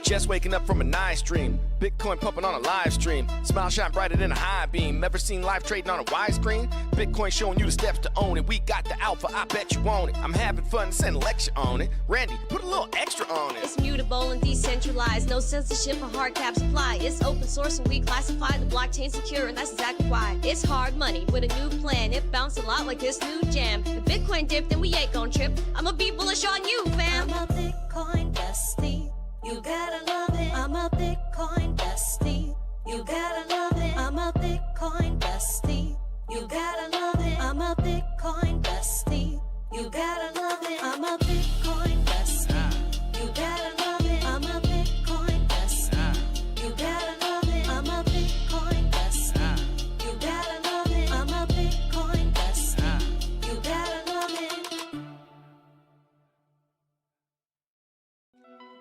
Just waking up from a nice dream. Bitcoin pumping on a live stream. Smile shine brighter than a high beam. Never seen live trading on a widescreen. Bitcoin showing you the steps to own it. We got the alpha, I bet you want it. I'm having fun, send a lecture on it. Randy, put a little extra on it. It's mutable and decentralized. No censorship or hard cap supply. It's open source and we classify the blockchain secure, and that's exactly why. It's hard money with a new plan. It bounced a lot like this new jam. If Bitcoin dipped, then we ain't gon' trip. I'ma be bullish on you, fam. I'm a Bitcoin bestie. You gotta love it. I'm a Bitcoin bestie. You gotta love it. I'm a Bitcoin bestie. You gotta love it. I'm a Bitcoin bestie. You gotta love it. I'm a Bitcoin bestie. You gotta love it. I'm a Bitcoin bestie. You gotta love it. I'm a Bitcoin bestie. You gotta love it. I'm a Bitcoin bestie. You gotta love it.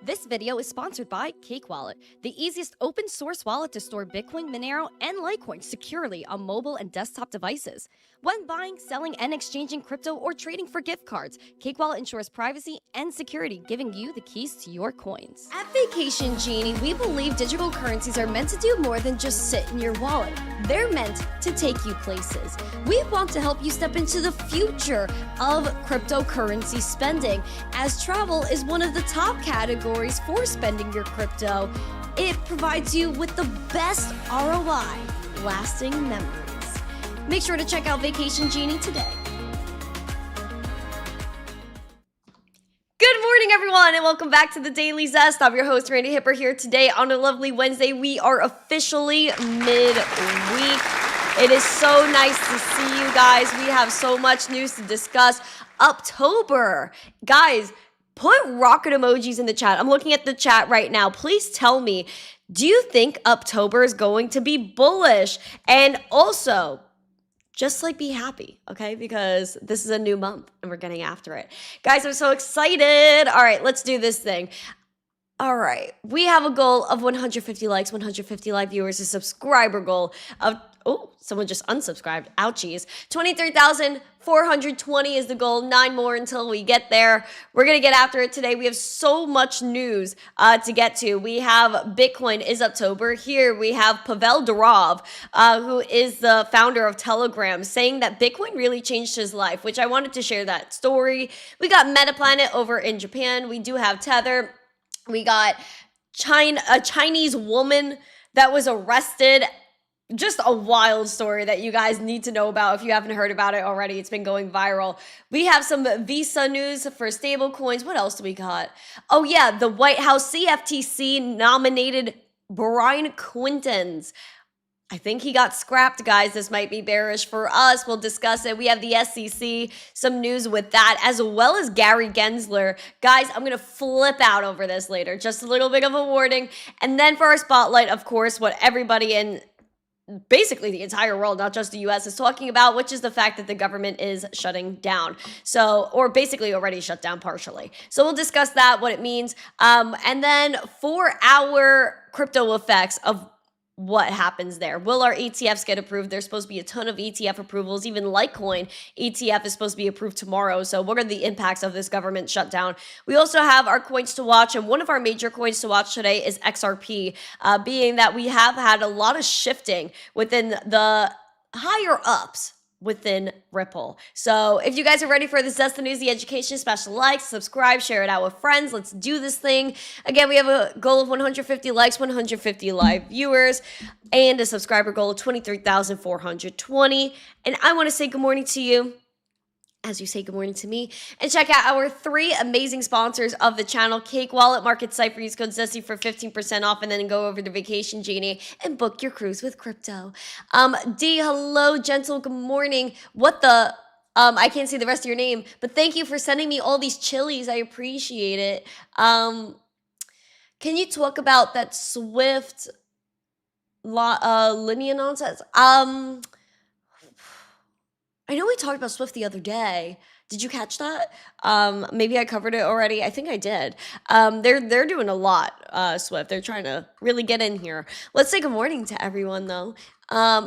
This video is sponsored by Cake Wallet, the easiest open source wallet to store Bitcoin, Monero, and Litecoin securely on mobile and desktop devices. When buying, selling, and exchanging crypto or trading for gift cards, Cake Wallet ensures privacy and security, giving you the keys to your coins. At Vacation Genie, we believe digital currencies are meant to do more than just sit in your wallet. They're meant to take you places. We want to help you step into the future of cryptocurrency spending, as travel is one of the top categories for spending your crypto. It provides you with the best ROI, lasting memories. Make sure to check out Vacation Genie today. Good morning, everyone, and welcome back to the Daily Zest. I'm your host, Randi Hipper, here today on a lovely Wednesday. We are officially midweek. It is so nice to see you guys. We have so much news to discuss. October. Guys, put rocket emojis in the chat. I'm looking at the chat right now. Please tell me, do you think October is going to be bullish? And also, just like be happy, okay? Because this is a new month and we're getting after it. Guys, I'm so excited. All right, let's do this thing. All right, we have a goal of 150 likes, 150 live viewers, a subscriber goal of, oh, someone just unsubscribed, ouchies. 23,420 is the goal, 9 more until we get there. We're gonna get after it today. We have so much news to get to. We have Bitcoin is October. Here we have Pavel Durov, who is the founder of Telegram, saying that Bitcoin really changed his life, which I wanted to share that story. We got Metaplanet over in Japan. We do have Tether. We got a Chinese woman that was arrested. Just a wild story that you guys need to know about if you haven't heard about it already. It's been going viral. We have some Visa news for stablecoins. What else do we got? Oh yeah, the White House CFTC nominated Brian Quintens. I think he got scrapped, guys. This might be bearish for us. We'll discuss it. We have the SEC, some news with that, as well as Gary Gensler. Guys, I'm going to flip out over this later. Just a little bit of a warning. And then for our spotlight, of course, what everybody in basically the entire world, not just the US, is talking about, which is the fact that the government is shutting down. So, or basically already shut down partially. So we'll discuss that, what it means. And then for our crypto effects of what happens there. Will our ETFs get approved? There's supposed to be a ton of ETF approvals. Even Litecoin ETF is supposed to be approved tomorrow. So what are the impacts of this government shutdown? We also have our coins to watch, and one of our major coins to watch today is XRP, being that we have had a lot of shifting within the higher ups within Ripple. So if you guys are ready for this Zest the News, the education, smash the like, subscribe, share it out with friends. Let's do this thing. Again, we have a goal of 150 likes, 150 live viewers, and a subscriber goal of 23,420. And I want to say good morning to you, as you say good morning to me, and check out our 3 amazing sponsors of the channel: Cake Wallet, Market Cipher, use code ZESTY for 15% off, and then go over to Vacation Genie and book your cruise with crypto. D, hello, gentle, good morning. What the, I can't see the rest of your name, but thank you for sending me all these chilies. I appreciate it. Can you talk about that Swift linear nonsense? I know we talked about Swift the other day. Did you catch that? Maybe I covered it already. I think I did. They're doing a lot, Swift. They're trying to really get in here. Let's say good morning to everyone, though.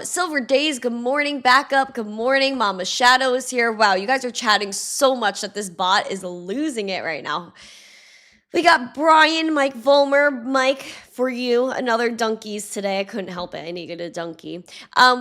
Silver Days, good morning. Backup, good morning. Mama Shadow is here. Wow, you guys are chatting so much that this bot is losing it right now. We got Brian, Mike Volmer, Mike, for you, another donkeys today. I couldn't help it. I needed a donkey.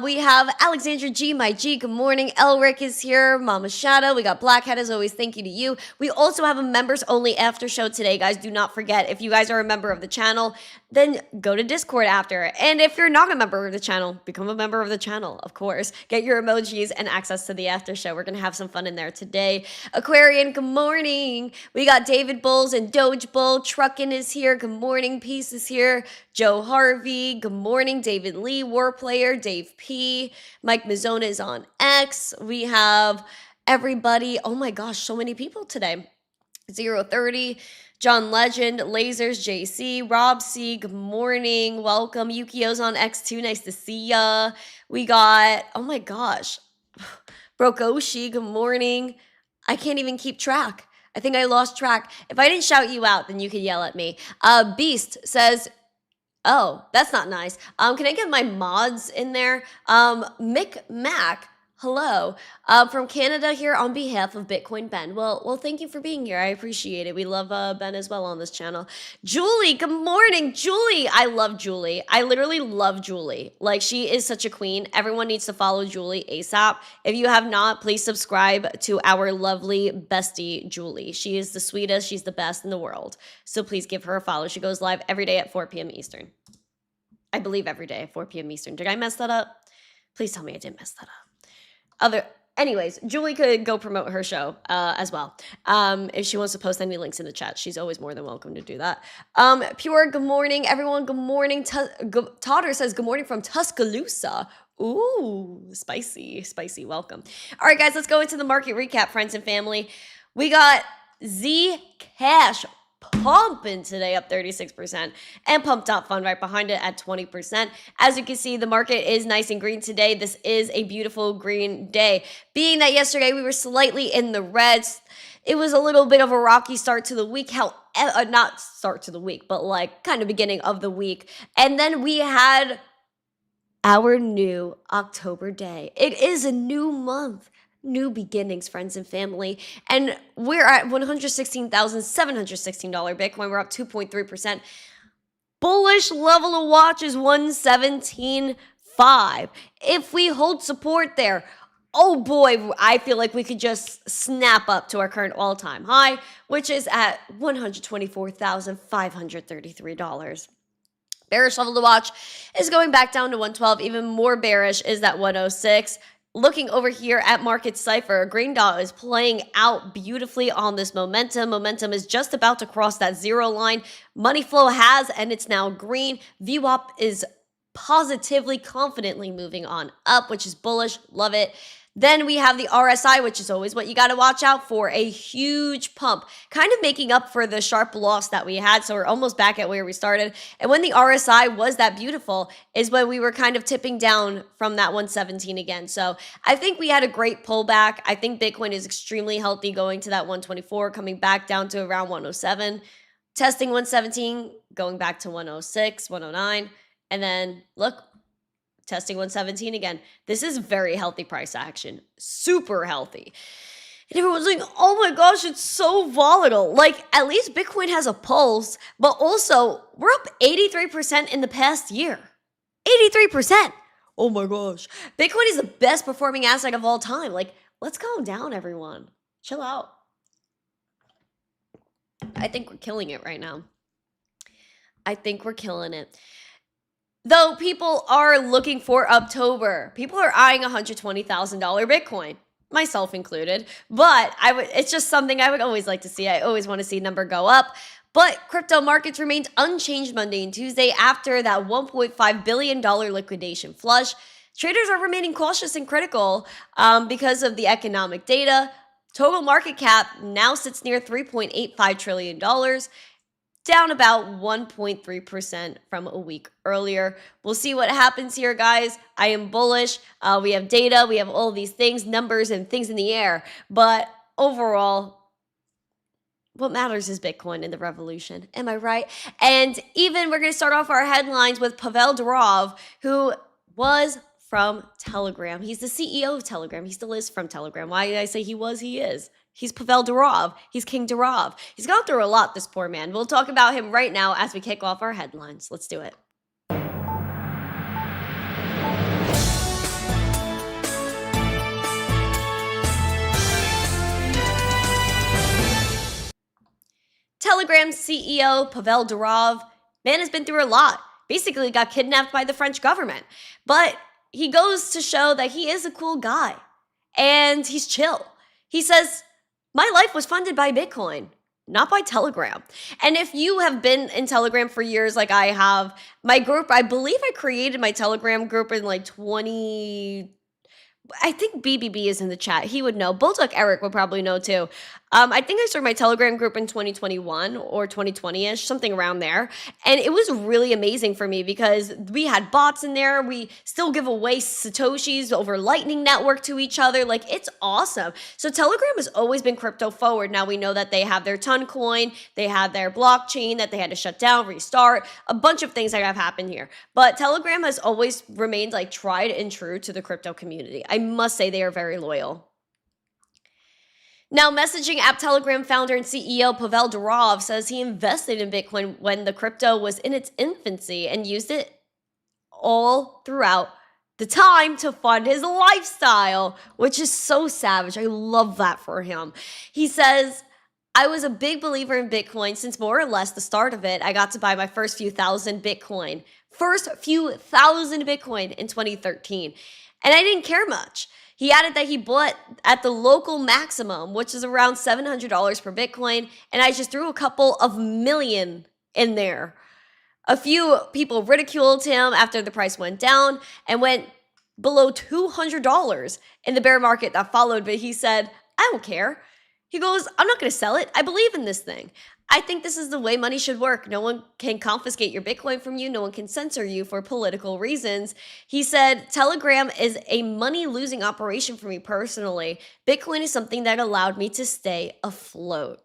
We have Alexandra G, my G. Good morning. Elric is here. Mama Shadow. We got Blackhead as always. Thank you to you. We also have a members only after show today, guys. Do not forget, if you guys are a member of the channel, then go to Discord after. And if you're not a member of the channel, become a member of the channel, of course. Get your emojis and access to the after show. We're going to have some fun in there today. Aquarian, good morning. We got David Bulls and Doge Bull. Truckin is here. Good morning. Peace is here. Joe Harvey, good morning. David Lee, War Player, Dave P. Mike Mizzona is on X. We have everybody. Oh my gosh, so many people today. 030, John Legend, Lasers, JC, Rob C, good morning. Welcome. Yukio's on X2. Nice to see ya. We got, oh my gosh, Brokoshi, good morning. I can't even keep track. I think I lost track. If I didn't shout you out, then you could yell at me. Beast says, oh, that's not nice. Can I get my mods in there? Mick Mac, hello. From Canada here on behalf of Bitcoin Ben. Well, thank you for being here. I appreciate it. We love Ben as well on this channel. Julie, good morning. Julie, I love Julie. I literally love Julie. Like, she is such a queen. Everyone needs to follow Julie ASAP. If you have not, please subscribe to our lovely bestie, Julie. She is the sweetest. She's the best in the world. So please give her a follow. She goes live every day at 4 p.m. Eastern. I believe every day at 4 p.m. Eastern. Did I mess that up? Please tell me I didn't mess that up. Anyways, Julie could go promote her show as well. If she wants to post any links in the chat, she's always more than welcome to do that. Pure, good morning, everyone. Good morning. Totter says, good morning from Tuscaloosa. Ooh, spicy. Welcome. All right, guys, let's go into the market recap, friends and family. We got Z Cash pumping today, up 36%, and Pump.Fund right behind it at 20%. As you can see, the market is nice and green today. This is a beautiful green day. Being that yesterday we were slightly in the reds, it was a little bit of a rocky start to the week. Not start to the week, but like kind of beginning of the week. And then we had our new October day. It is a new month. New beginnings, friends and family. And we're at $116,716 Bitcoin. We're up 2.3%. Bullish level to watch is 117.5. If we hold support there, oh boy, I feel like we could just snap up to our current all-time high, which is at $124,533. Bearish level to watch is going back down to 112. Even more bearish is that 106. Looking over here at market Cipher, green dot is playing out beautifully on this momentum. Momentum is just about to cross that zero line. Money flow has, and it's now green. VWAP is positively, confidently moving on up, which is bullish. Love it. Then we have the RSI, which is always what you got to watch out for. A huge pump, kind of making up for the sharp loss that we had. So we're almost back at where we started. And when the RSI was that beautiful is when we were kind of tipping down from that 117 again. So I think we had a great pullback. I think Bitcoin is extremely healthy going to that 124, coming back down to around 107, testing 117, going back to 106, 109. And then look, testing 117 again. This is very healthy price action. Super healthy. And everyone's like, oh my gosh, it's so volatile. Like, at least Bitcoin has a pulse, but also we're up 83% in the past year. 83%. Oh my gosh. Bitcoin is the best performing asset of all time. Like, let's calm down, everyone. Chill out. I think we're killing it right now. I think we're killing it. Though people are looking for October. People are eyeing $120,000 Bitcoin, myself included. But it's just something I would always like to see. I always want to see number go up. But crypto markets remained unchanged Monday and Tuesday after that $1.5 billion liquidation flush. Traders are remaining cautious and critical because of the economic data. Total market cap now sits near $3.85 trillion. Down about 1.3% from a week earlier. We'll see what happens here, guys. I am bullish. We have data. We have all these things, numbers and things in the air. But overall, what matters is Bitcoin and the revolution. Am I right? And even we're going to start off our headlines with Pavel Durov, who was from Telegram. He's the CEO of Telegram. He still is from Telegram. Why did I say he was? He is. He's Pavel Durov. He's King Durov. He's gone through a lot, this poor man. We'll talk about him right now as we kick off our headlines. Let's do it. Telegram CEO Pavel Durov, man has been through a lot. Basically got kidnapped by the French government. But he goes to show that he is a cool guy. And he's chill. He says, my life was funded by Bitcoin, not by Telegram. And if you have been in Telegram for years like I have, my group, I believe I created my Telegram group in like I think BBB is in the chat. He would know. Bulldog Eric would probably know too. I think I started my Telegram group in 2021 or 2020-ish, something around there. And it was really amazing for me because we had bots in there. We still give away Satoshis over Lightning Network to each other. Like, it's awesome. So Telegram has always been crypto forward. Now we know that they have their ton coin. They have their blockchain that they had to shut down, restart, a bunch of things that have happened here. But Telegram has always remained like tried and true to the crypto community. I must say they are very loyal. Now, messaging app Telegram founder and CEO Pavel Durov says he invested in Bitcoin when the crypto was in its infancy and used it all throughout the time to fund his lifestyle, which is so savage. I love that for him. He says, I was a big believer in Bitcoin since more or less the start of it. I got to buy my first few thousand Bitcoin in 2013. And I didn't care much. He added that he bought at the local maximum, which is around $700 per Bitcoin, and I just threw a couple of million in there. A few people ridiculed him after the price went down and went below $200 in the bear market that followed, but he said, I don't care. He goes, I'm not going to sell it. I believe in this thing. I think this is the way money should work. No one can confiscate your Bitcoin from you. No one can censor you for political reasons. He said, Telegram is a money-losing operation for me personally. Bitcoin is something that allowed me to stay afloat.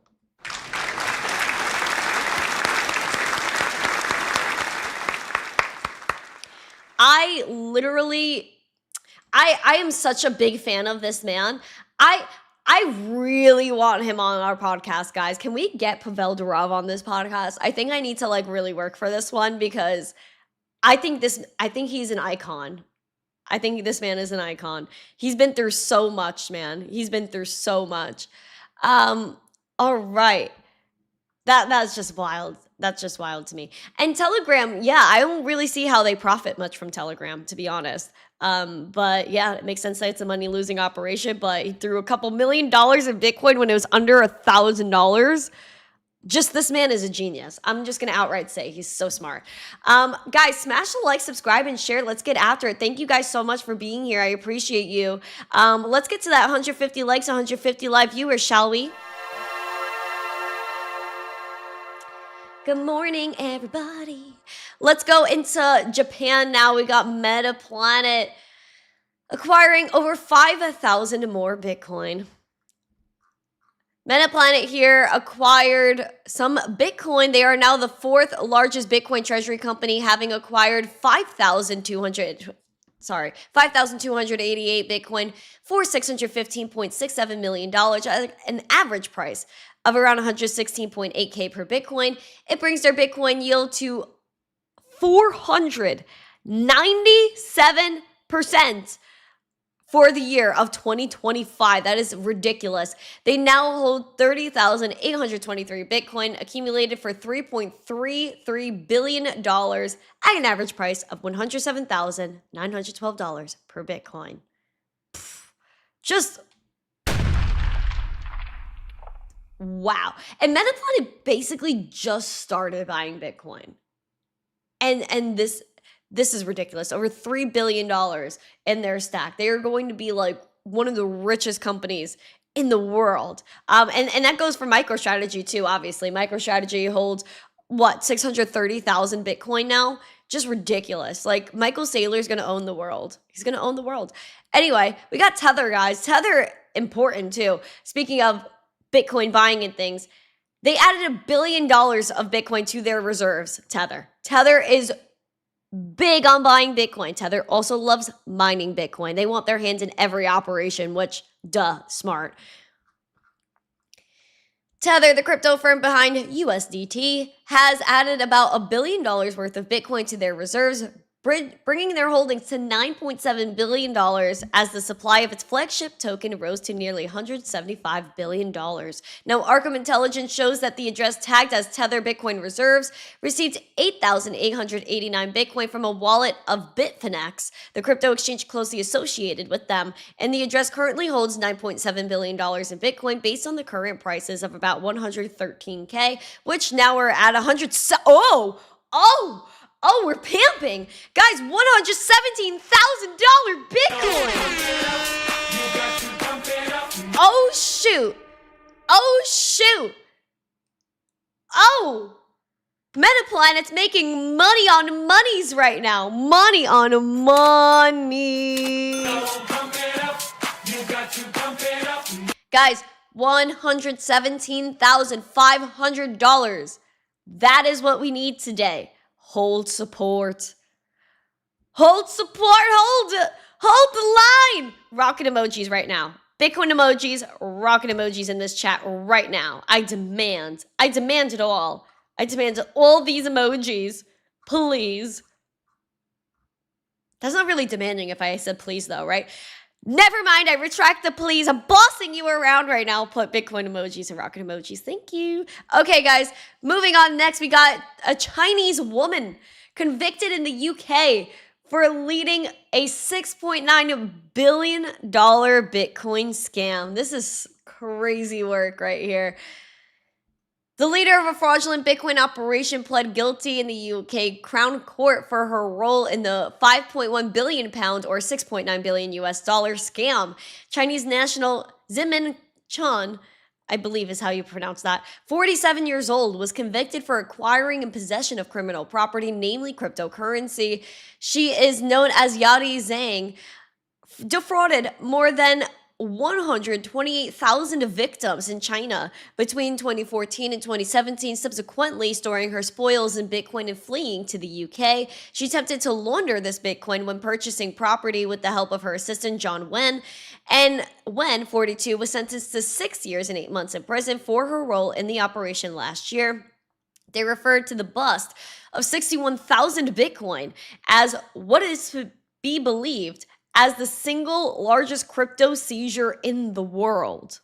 I am such a big fan of this man. I really want him on our podcast, guys. Can we get Pavel Durov on this podcast? I think I need to like really work for this one because I think he's an icon. I think this man is an icon. He's been through so much, man. He's been through so much. All right. That's just wild. That's just wild to me. And Telegram, yeah, I don't really see how they profit much from Telegram, to be honest. But yeah, it makes sense that it's a money-losing operation, but he threw a couple $1 million in Bitcoin when it was under $1,000. Just this man is a genius. I'm just going to outright say he's so smart. Guys, smash the like, subscribe, and share. Let's get after it. Thank you guys so much for being here. I appreciate you. Let's get to that 150 likes, 150 live viewers, shall we? Good morning, everybody. Let's go into Japan now. We got Metaplanet acquiring over 5,000 more Bitcoin. Metaplanet here acquired some Bitcoin. They are now the fourth largest Bitcoin treasury company, having acquired 5,288 Bitcoin for $615.67 million at an average price of around 116.8K per Bitcoin. It brings their Bitcoin yield to 497% for the year of 2025. That is ridiculous. They now hold 30,823 Bitcoin, accumulated for $3.33 billion at an average price of $107,912 per Bitcoin. Just wow. And Metaplanet basically just started buying Bitcoin. And this is ridiculous. Over $3 billion in their stack. They are going to be like one of the richest companies in the world. And that goes for MicroStrategy too, obviously. MicroStrategy holds, 630,000 Bitcoin now? Just ridiculous. Like, Michael Saylor's going to own the world. He's going to own the world. Anyway, we got Tether, guys. Tether, important too. Speaking of Bitcoin buying and things, they added $1 billion of Bitcoin to their reserves, Tether. Tether is big on buying Bitcoin. Tether also loves mining Bitcoin. They want their hands in every operation, which, duh, smart. Tether, the crypto firm behind USDT, has added about $1 billion worth of Bitcoin to their reserves, bringing their holdings to $9.7 billion as the supply of its flagship token rose to nearly $175 billion. Now, Arkham Intelligence shows that the address tagged as Tether Bitcoin Reserves received 8,889 Bitcoin from a wallet of Bitfinex, the crypto exchange closely associated with them, and the address currently holds $9.7 billion in Bitcoin based on the current prices of about $113K, which now are at Oh, we're pamping. Guys, $117,000 Bitcoin. Oh, shoot. Oh, Metaplanet's making money on monies right now. Money on money. Guys, $117,500. That is what we need today. Hold support. Hold the line. Rocket emojis right now. Bitcoin emojis, rocket emojis in this chat right now. I demand it all. I demand all these emojis. Please. That's not really demanding if I said please though, right? Never mind, I retract the please. I'm bossing you around right now. Put Bitcoin emojis and rocket emojis. Thank you. Okay, guys, moving on. Next, we got a Chinese woman convicted in the UK for leading a $6.9 billion Bitcoin scam. This is crazy work right here. The leader of a fraudulent Bitcoin operation pled guilty in the UK Crown Court for her role in the £5.1 billion or $6.9 billion scam. Chinese national Zimin Chan, I believe is how you pronounce that, 47 years old, was convicted for acquiring and possession of criminal property, namely cryptocurrency. She is known as Yadi Zhang, defrauded more than 128,000 victims in China between 2014 and 2017, subsequently storing her spoils in Bitcoin and fleeing to the UK. She attempted to launder this Bitcoin when purchasing property with the help of her assistant, John Wen. And Wen, 42, was sentenced to 6 years and 8 months in prison for her role in the operation last year. They referred to the bust of 61,000 Bitcoin as what is to be believed as the single largest crypto seizure in the world.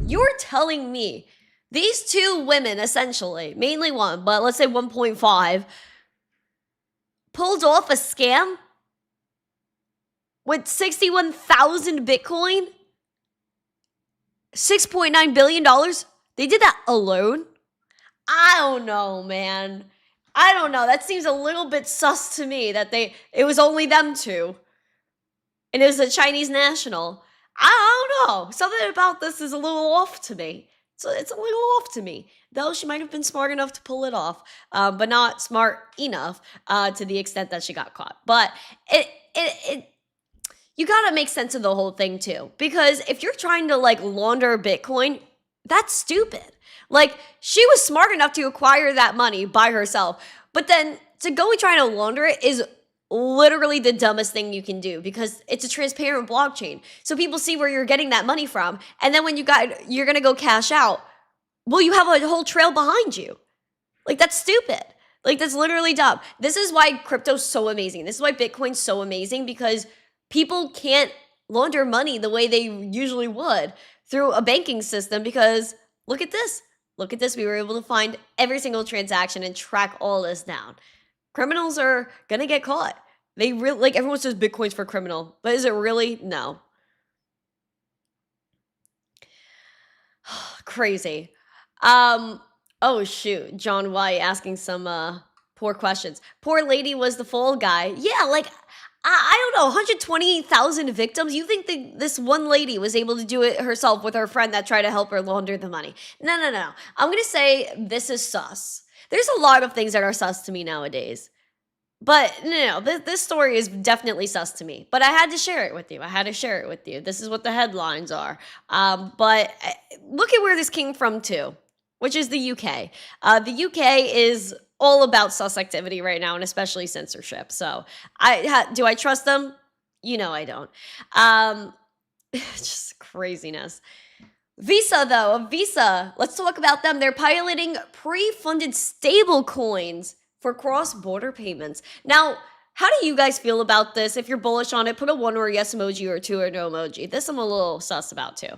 You're telling me these two women, essentially, mainly one, but let's say 1.5, pulled off a scam with 61,000 Bitcoin? $6.9 billion? They did that alone? I don't know, man. I don't know. That seems a little bit sus to me that it was only them two. And it was a Chinese national. I don't know. Something about this is a little off to me. So it's a little off to me. Though she might have been smart enough to pull it off, but not smart enough to the extent that she got caught. But you gotta make sense of the whole thing too. Because if you're trying to launder Bitcoin, that's stupid. She was smart enough to acquire that money by herself. But then to go and try to launder it is literally the dumbest thing you can do because it's a transparent blockchain. So people see where you're getting that money from. And then when you're going to go cash out, well, you have a whole trail behind you. That's stupid. That's literally dumb. This is why crypto's so amazing. This is why Bitcoin's so amazing because people can't launder money the way they usually would through a banking system because look at this. Look at this. We were able to find every single transaction and track all this down. Criminals are going to get caught. They really, everyone says Bitcoin's for criminal, but is it really? No. Crazy. Oh shoot. John White asking some poor questions. Poor lady was the fall guy. Yeah, I don't know, 128,000 victims? You think this one lady was able to do it herself with her friend that tried to help her launder the money? No. I'm going to say this is sus. There's a lot of things that are sus to me nowadays. But no, this story is definitely sus to me. But I had to share it with you. This is what the headlines are. But look at where this came from too, which is the UK. The UK is all about sus activity right now, and especially censorship. So do I trust them? I don't. Just craziness. Visa, though, Visa, let's talk about them. They're piloting pre-funded stable coins for cross-border payments. Now, how do you guys feel about this? If you're bullish on it, put a 1 or a yes emoji or a 2 or no emoji. This I'm a little sus about too.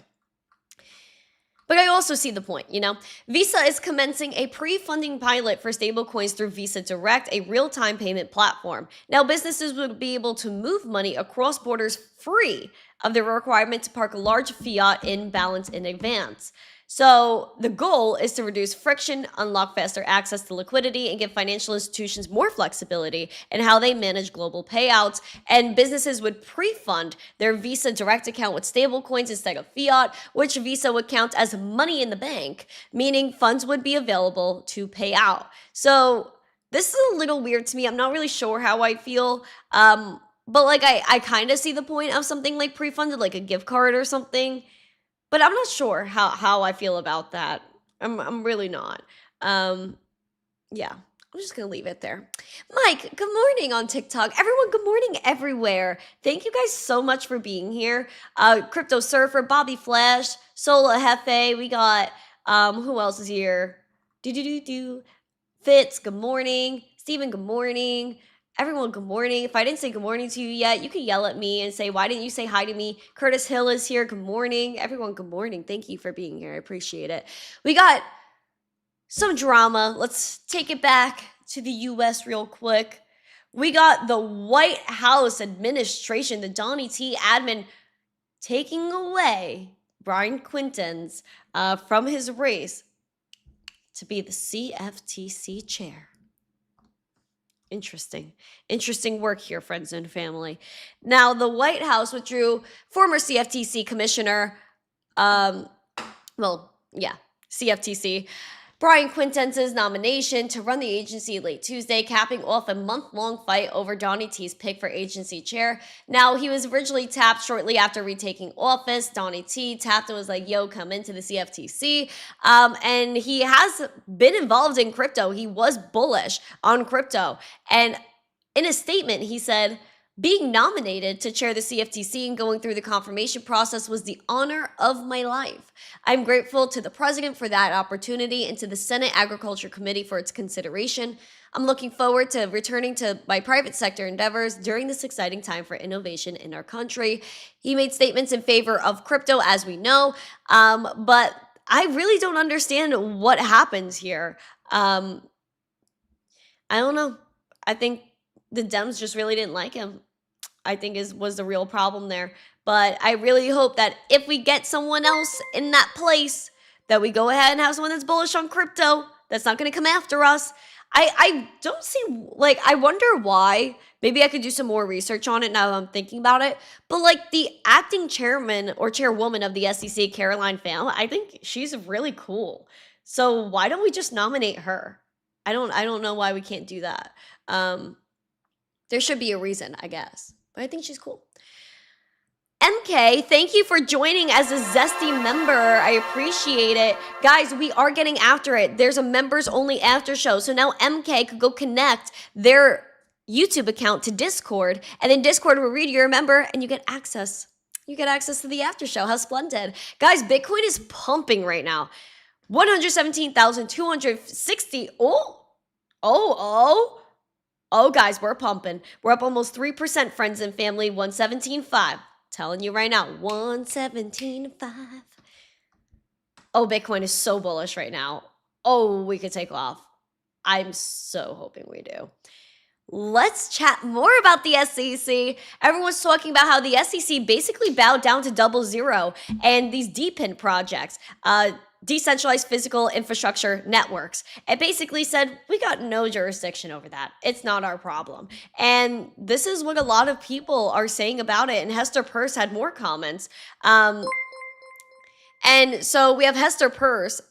But I also see the point, you know? Visa is commencing a pre-funding pilot for stablecoins through Visa Direct, a real-time payment platform. Now, businesses would be able to move money across borders free of the requirement to park a large fiat in balance in advance. So the goal is to reduce friction, unlock faster access to liquidity, and give financial institutions more flexibility in how they manage global payouts. And businesses would pre-fund their Visa Direct account with stablecoins instead of fiat, which Visa would count as money in the bank, meaning funds would be available to pay out. So this is a little weird to me. I'm not really sure how I feel. But like I kind of see the point of something like pre-funded, like a gift card or something. But I'm not sure how I feel about that. I'm really not. Yeah, I'm just gonna leave it there. Mike, good morning on TikTok. Everyone, good morning everywhere. Thank you guys so much for being here. Crypto Surfer, Bobby Flash, Sola Hefe. We got who else is here? Fitz, good morning. Steven, good morning. Everyone, good morning. If I didn't say good morning to you yet, you can yell at me and say, why didn't you say hi to me? Curtis Hill is here. Good morning. Everyone, good morning. Thank you for being here. I appreciate it. We got some drama. Let's take it back to the US real quick. We got the White House administration, the Donnie T admin, taking away Brian Quinten's from his race to be the CFTC chair. Interesting work here, friends and family. Now, the White House withdrew former CFTC commissioner, CFTC, Brian Quinten's nomination to run the agency late Tuesday, capping off a month-long fight over Donnie T's pick for agency chair. Now, he was originally tapped shortly after retaking office. Donnie T tapped and was like, yo, come into the CFTC. And he has been involved in crypto. He was bullish on crypto. And in a statement, he said, being nominated to chair the CFTC and going through the confirmation process was the honor of my life. I'm grateful to the president for that opportunity and to the Senate Agriculture Committee for its consideration. I'm looking forward to returning to my private sector endeavors during this exciting time for innovation in our country. He made statements in favor of crypto, as we know, but I really don't understand what happens here. I don't know. I think the Dems just really didn't like him. I think was the real problem there. But I really hope that if we get someone else in that place, that we go ahead and have someone that's bullish on crypto, that's not going to come after us. I don't see, like, I wonder why. Maybe I could do some more research on it now that I'm thinking about it. But, like, the acting chairman or chairwoman of the SEC, Caroline Pham, I think she's really cool. So why don't we just nominate her? I don't know why we can't do that. There should be a reason, I guess. But I think she's cool. MK, thank you for joining as a Zesty member. I appreciate it. Guys, we are getting after it. There's a members only after show. So now MK could go connect their YouTube account to Discord, and then Discord will read you're a member and you get access. You get access to the after show. How splendid. Guys, Bitcoin is pumping right now. 117,260. Oh, guys, we're pumping. We're up almost 3%, friends and family. 117.5. Telling you right now, 117.5. Oh, Bitcoin is so bullish right now. Oh, we could take off. I'm so hoping we do. Let's chat more about the SEC. Everyone's talking about how the SEC basically bowed down to 0.0 and these DePIN projects. Decentralized physical infrastructure networks. It basically said, we got no jurisdiction over that. It's not our problem. And this is what a lot of people are saying about it. And Hester Peirce had more comments. And so we have Hester Peirce,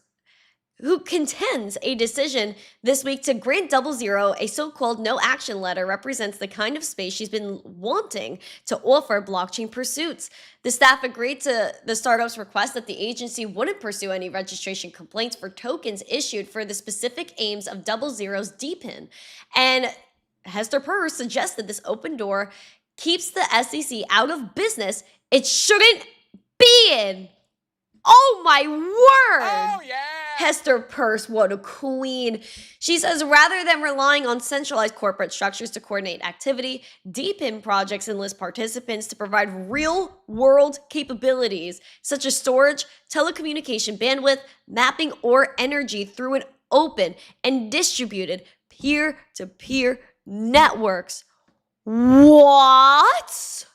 who contends a decision this week to grant 0.0 a so-called no action letter represents the kind of space she's been wanting to offer blockchain pursuits. The staff agreed to the startup's request that the agency wouldn't pursue any registration complaints for tokens issued for the specific aims of 0.0's DePIN. And Hester Peirce suggested this open door keeps the SEC out of business it shouldn't be in. Oh my word! Oh, yeah! Hester Peirce, what a queen. She says rather than relying on centralized corporate structures to coordinate activity, deepen projects enlist participants to provide real-world capabilities such as storage, telecommunication bandwidth, mapping, or energy through an open and distributed peer-to-peer networks. What?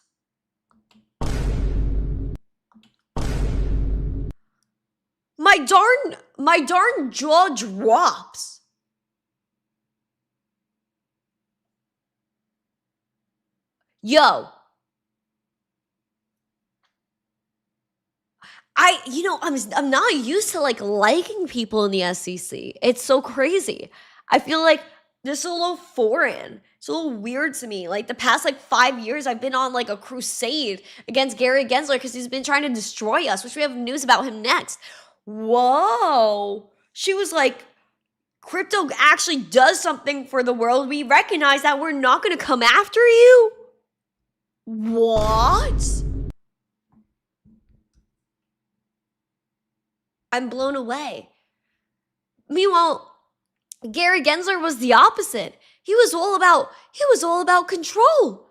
My darn jaw drops. Yo. I'm not used to like liking people in the SEC. It's so crazy. I feel like this is a little foreign. It's a little weird to me. Like the past like 5 years, I've been on like a crusade against Gary Gensler because he's been trying to destroy us, which we have news about him next. Whoa. She was like, crypto actually does something for the world. We recognize that we're not going to come after you. What? I'm blown away. Meanwhile, Gary Gensler was the opposite. He was all about control.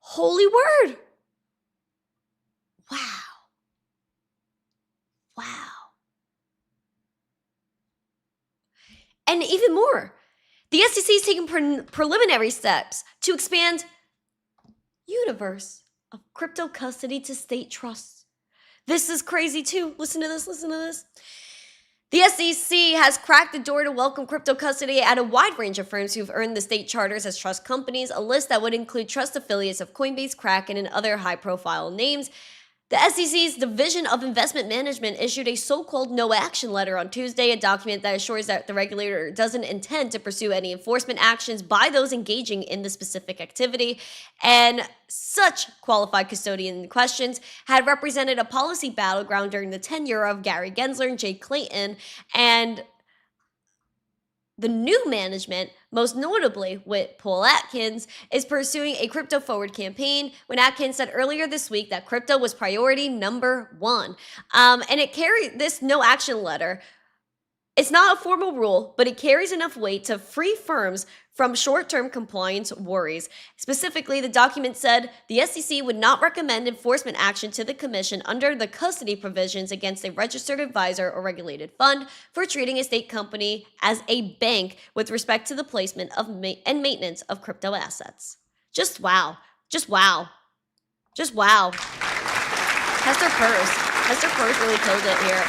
Holy word. Wow. Wow. And even more, the SEC is taking preliminary steps to expand universe of crypto custody to state trusts. This is crazy too. Listen to this. The SEC has cracked the door to welcome crypto custody at a wide range of firms who've earned the state charters as trust companies, a list that would include trust affiliates of Coinbase, Kraken, and other high-profile names. The SEC's Division of Investment Management issued a so-called no-action letter on Tuesday, a document that assures that the regulator doesn't intend to pursue any enforcement actions by those engaging in the specific activity. And such qualified custodian questions had represented a policy battleground during the tenure of Gary Gensler and Jay Clayton, and the new management, most notably with Paul Atkins, is pursuing a crypto-forward campaign when Atkins said earlier this week that crypto was priority number one. And it carried this no-action letter. It's not a formal rule, but it carries enough weight to free firms from short-term compliance worries. Specifically, the document said the SEC would not recommend enforcement action to the Commission under the custody provisions against a registered advisor or regulated fund for treating a state company as a bank with respect to the placement of and maintenance of crypto assets. Just wow. Just wow. Just wow. Hester Peirce really killed it here.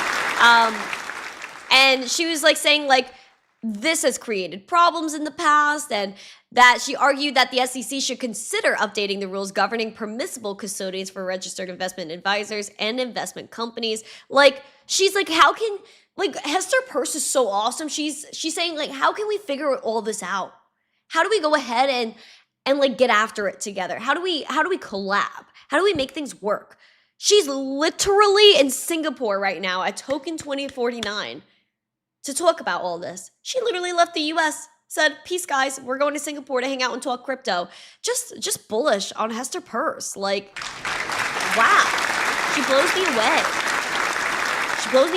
And she was like saying like, this has created problems in the past, and that she argued that the SEC should consider updating the rules governing permissible custodians for registered investment advisors and investment companies. Like, she's like, how can, like, Hester Peirce is so awesome. She's saying, like, how can we figure all this out? How do we go ahead and like get after it together? How do we collab? How do we make things work? She's literally in Singapore right now at Token 2049. To talk about all this. She literally left the US, said, peace guys, we're going to Singapore to hang out and talk crypto. Just bullish on Hester Peirce. Like, wow. She blows me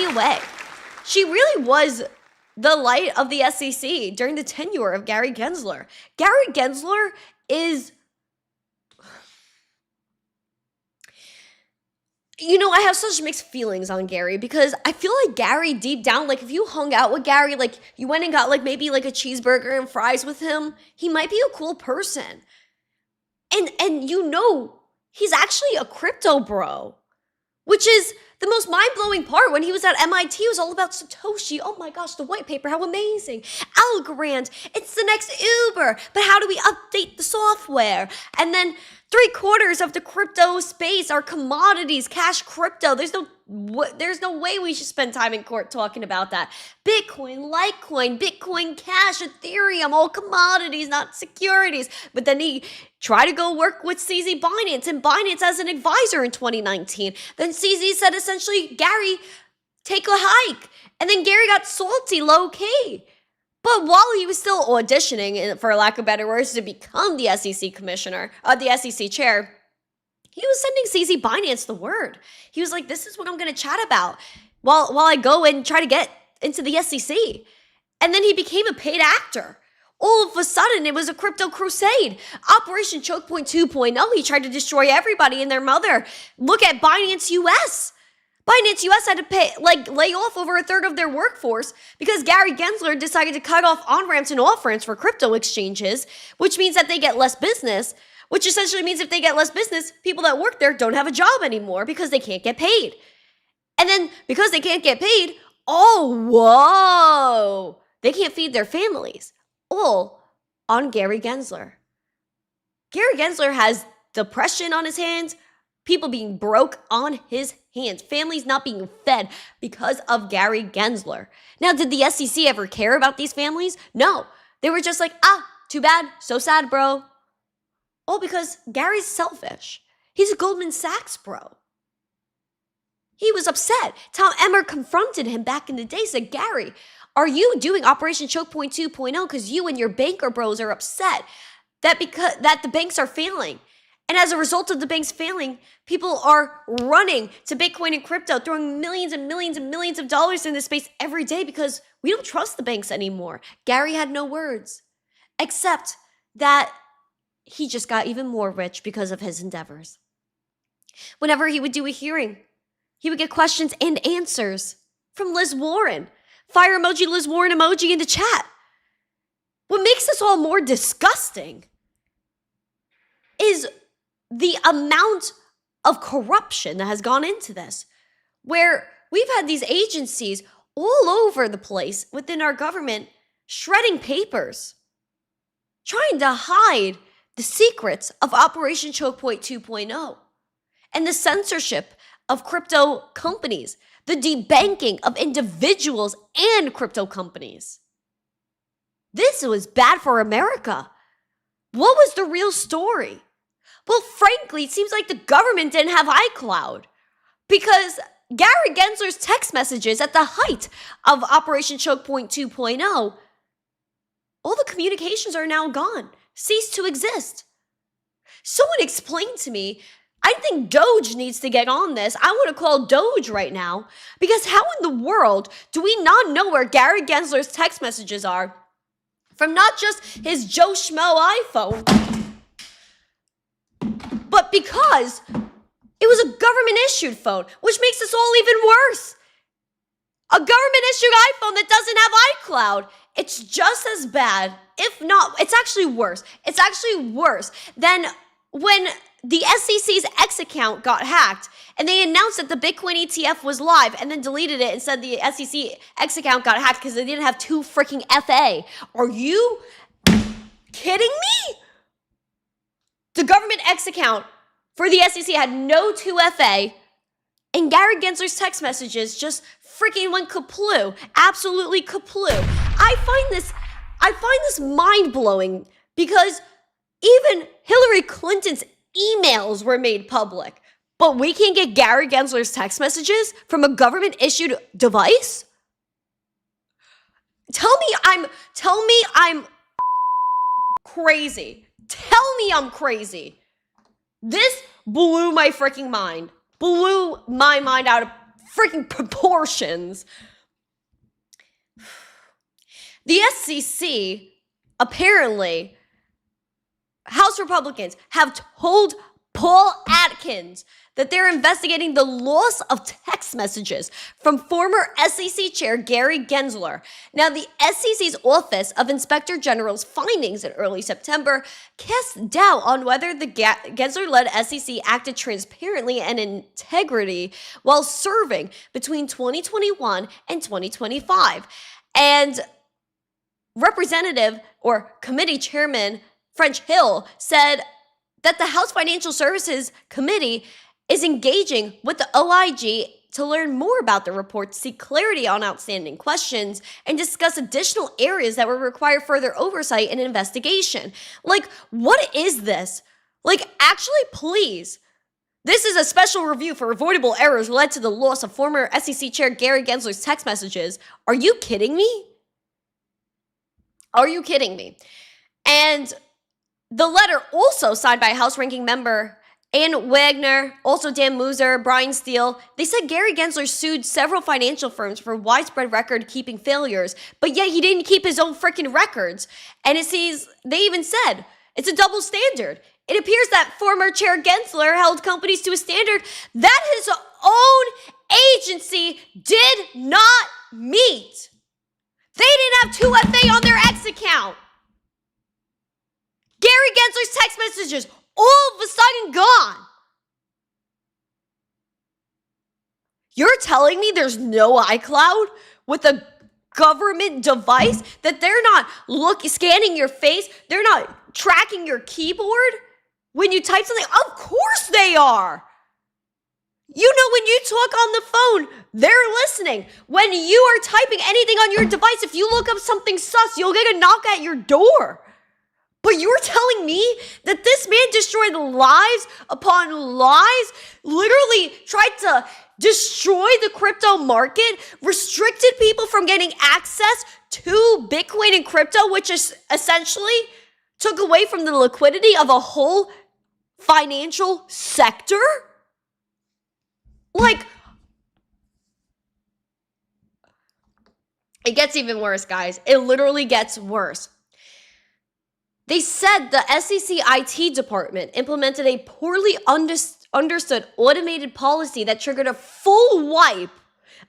away. She really was the light of the SEC during the tenure of Gary Gensler. Gary Gensler is... You know, I have such mixed feelings on Gary because I feel like Gary deep down, like if you hung out with Gary, like you went and got like maybe like a cheeseburger and fries with him, he might be a cool person. And you know, he's actually a crypto bro, which is the most mind-blowing part. When he was at MIT, it was all about Satoshi. Oh my gosh, the white paper, how amazing. Algorand, it's the next Uber, but how do we update the software? And then 3/4 of the crypto space are commodities, cash crypto. There's no way we should spend time in court talking about that. Bitcoin, Litecoin, Bitcoin Cash, Ethereum, all commodities, not securities. But then he tried to go work with CZ Binance and Binance as an advisor in 2019. Then CZ said essentially, Gary, take a hike. And then Gary got salty low-key. But while he was still auditioning, for lack of better words, to become the SEC commissioner, the SEC chair, He was sending CZ Binance the word. He was like, this is what I'm going to chat about while I go and try to get into the SEC. And then he became a paid actor. All of a sudden, it was a crypto crusade. Operation Choke Point 2.0. He tried to destroy everybody and their mother. Look at Binance US. Binance US had to lay off over a third of their workforce because Gary Gensler decided to cut off on-ramps and off-ramps for crypto exchanges, which means that they get less business, which essentially means if they get less business, people that work there don't have a job anymore because they can't get paid. And then because they can't get paid, they can't feed their families. All on Gary Gensler. Gary Gensler has depression on his hands, people being broke on his hands, families not being fed because of Gary Gensler. Now, did the SEC ever care about these families? No. They were just like, too bad, so sad, bro. All because Gary's selfish. He's a Goldman Sachs bro. He was upset. Tom Emmer confronted him back in the day, said, Gary, are you doing Operation Choke Point 2.0 because you and your banker bros are upset that the banks are failing? And as a result of the banks failing, people are running to Bitcoin and crypto, throwing millions and millions and millions of dollars in this space every day because we don't trust the banks anymore. Gary had no words, except that he just got even more rich because of his endeavors. Whenever he would do a hearing, he would get questions and answers from Liz Warren. Fire emoji, Liz Warren emoji in the chat. What makes this all more disgusting is the amount of corruption that has gone into this, where we've had these agencies all over the place within our government shredding papers, trying to hide the secrets of Operation Choke Point 2.0 and the censorship of crypto companies, the debanking of individuals and crypto companies. This was bad for America. What was the real story? Well, frankly, it seems like the government didn't have iCloud because Gary Gensler's text messages at the height of Operation Choke Point 2.0, all the communications are now gone, cease to exist. Someone explained to me, I think Doge needs to get on this. I want to call Doge right now because how in the world do we not know where Gary Gensler's text messages are from not just his Joe Schmo iPhone, but because it was a government-issued phone, which makes this all even worse. A government-issued iPhone that doesn't have iCloud. It's just as bad, if not, it's actually worse. It's actually worse than when the SEC's X account got hacked and they announced that the Bitcoin ETF was live and then deleted it and said the SEC X account got hacked because they didn't have 2 freaking FA. Are you kidding me? The government X account for the SEC had no 2FA, and Gary Gensler's text messages just freaking went kaplu, absolutely kaplu. I find this mind-blowing because even Hillary Clinton's emails were made public, but we can't get Gary Gensler's text messages from a government-issued device? Tell me I'm crazy. Tell me I'm crazy. This blew my freaking mind. Blew my mind out of freaking proportions. The SEC, apparently, House Republicans have told Paul Atkins that they're investigating the loss of text messages from former SEC Chair Gary Gensler. Now, the SEC's Office of Inspector General's findings in early September cast doubt on whether the Gensler-led SEC acted transparently and integrity while serving between 2021 and 2025. And Representative or Committee Chairman French Hill said that the House Financial Services Committee is engaging with the OIG to learn more about the report, seek clarity on outstanding questions, and discuss additional areas that will require further oversight and investigation. Like, what is this? Like, actually, please. This is a special review for avoidable errors led to the loss of former SEC Chair Gary Gensler's text messages. Are you kidding me? Are you kidding me? And the letter also signed by House Ranking Member Ann Wagner, also Dan Muser, Brian Steele, they said Gary Gensler sued several financial firms for widespread record-keeping failures, but yet he didn't keep his own freaking records. And it seems, they even said, it's a double standard. It appears that former chair Gensler held companies to a standard that his own agency did not meet. They didn't have 2FA on their X account. Gary Gensler's text messages all of a sudden gone. You're telling me there's no iCloud with a government device, that they're not scanning your face, they're not tracking your keyboard when you type something? Of course they are. You know, when you talk on the phone, they're listening. When you are typing anything on your device, if you look up something sus, you'll get a knock at your door. But you're telling me that this man destroyed lives upon lives, literally tried to destroy the crypto market, restricted people from getting access to Bitcoin and crypto, which is essentially took away from the liquidity of a whole financial sector? Like, it gets even worse, guys. It literally gets worse. They said the SEC IT department implemented a poorly understood automated policy that triggered a full wipe